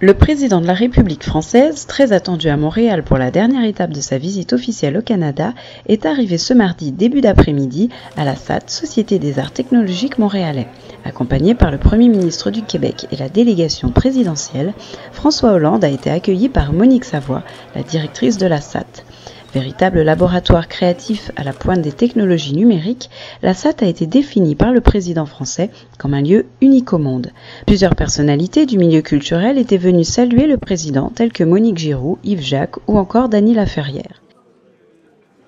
Le président de la République française, très attendu à Montréal pour la dernière étape de sa visite officielle au Canada, est arrivé ce mardi début d'après-midi à la SAT, Société des Arts Technologiques montréalais. Accompagné par le Premier ministre du Québec et la délégation présidentielle, François Hollande a été accueilli par Monique Savoie, la directrice de la SAT. Véritable laboratoire créatif à la pointe des technologies numériques, la SAT a été définie par le président français comme un lieu unique au monde. Plusieurs personnalités du milieu culturel étaient venues saluer le président, tels que Monique Giroux, Yves Jacques ou encore Dany Laferrière.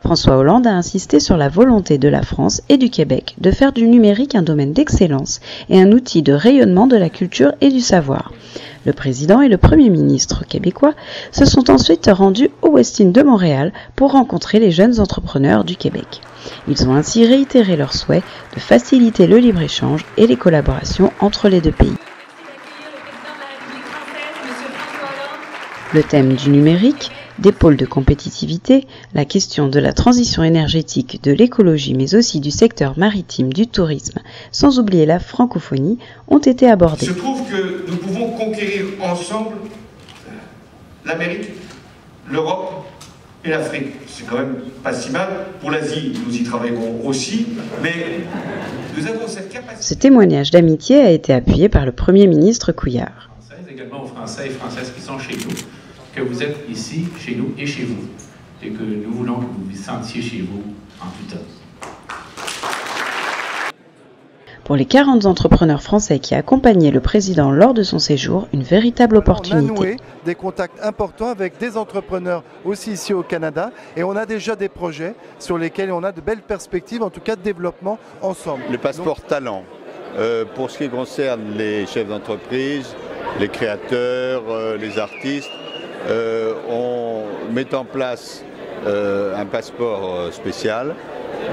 François Hollande a insisté sur la volonté de la France et du Québec de faire du numérique un domaine d'excellence et un outil de rayonnement de la culture et du savoir. Le président et le Premier ministre québécois se sont ensuite rendus au Westin de Montréal pour rencontrer les jeunes entrepreneurs du Québec. Ils ont ainsi réitéré leur souhait de faciliter le libre-échange et les collaborations entre les deux pays. Le thème du numérique, des pôles de compétitivité, la question de la transition énergétique, de l'écologie, mais aussi du secteur maritime, du tourisme, sans oublier la francophonie, ont été abordés. Je trouve que nous pouvons conquérir ensemble l'Amérique, l'Europe et l'Afrique. C'est quand même pas si mal. Pour l'Asie, nous y travaillerons aussi, mais nous avons cette capacité. Ce témoignage d'amitié a été appuyé par le Premier ministre Couillard. Également aux Français et Françaises qui sont chez nous, que vous êtes ici, chez nous et chez vous, et que nous voulons que vous vous sentiez chez vous en tout temps. Pour les 40 entrepreneurs français qui accompagnaient le président lors de son séjour, une véritable opportunité. On a noué des contacts importants avec des entrepreneurs aussi ici au Canada et on a déjà des projets sur lesquels on a de belles perspectives, en tout cas de développement ensemble. Le passeport talent, pour ce qui concerne les chefs d'entreprise, les créateurs, les artistes, on met en place un passeport spécial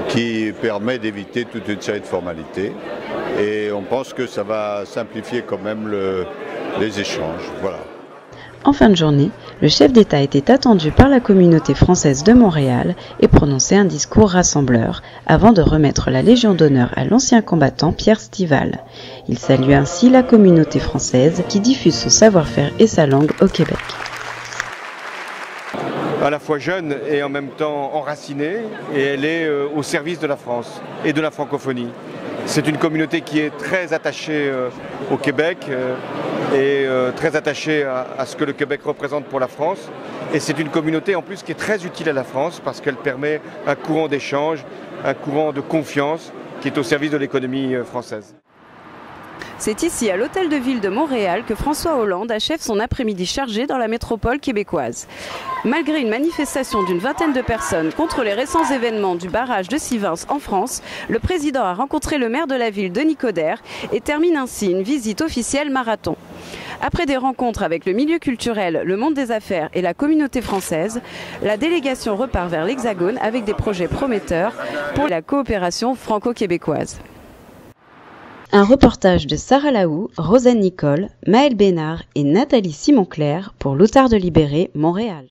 qui permet d'éviter toute une série de formalités et on pense que ça va simplifier quand même les échanges. Voilà. En fin de journée, le chef d'État était attendu par la communauté française de Montréal et prononçait un discours rassembleur avant de remettre la Légion d'honneur à l'ancien combattant Pierre Stival. Il salue ainsi la communauté française qui diffuse son savoir-faire et sa langue au Québec. À la fois jeune et en même temps enracinée, et elle est au service de la France et de la francophonie. C'est une communauté qui est très attachée au Québec et très attachée à ce que le Québec représente pour la France. Et c'est une communauté en plus qui est très utile à la France parce qu'elle permet un courant d'échange, un courant de confiance qui est au service de l'économie française. C'est ici, à l'Hôtel de Ville de Montréal, que François Hollande achève son après-midi chargé dans la métropole québécoise. Malgré une manifestation d'une vingtaine de personnes contre les récents événements du barrage de Sivins en France, le président a rencontré le maire de la ville, Denis Coderre, et termine ainsi une visite officielle marathon. Après des rencontres avec le milieu culturel, le monde des affaires et la communauté française, la délégation repart vers l'Hexagone avec des projets prometteurs pour la coopération franco-québécoise. Un reportage de Sarah Laou, Rosanne Nicole, Maëlle Bénard et Nathalie Simon-Claire pour l'Outarde Libéré, Montréal.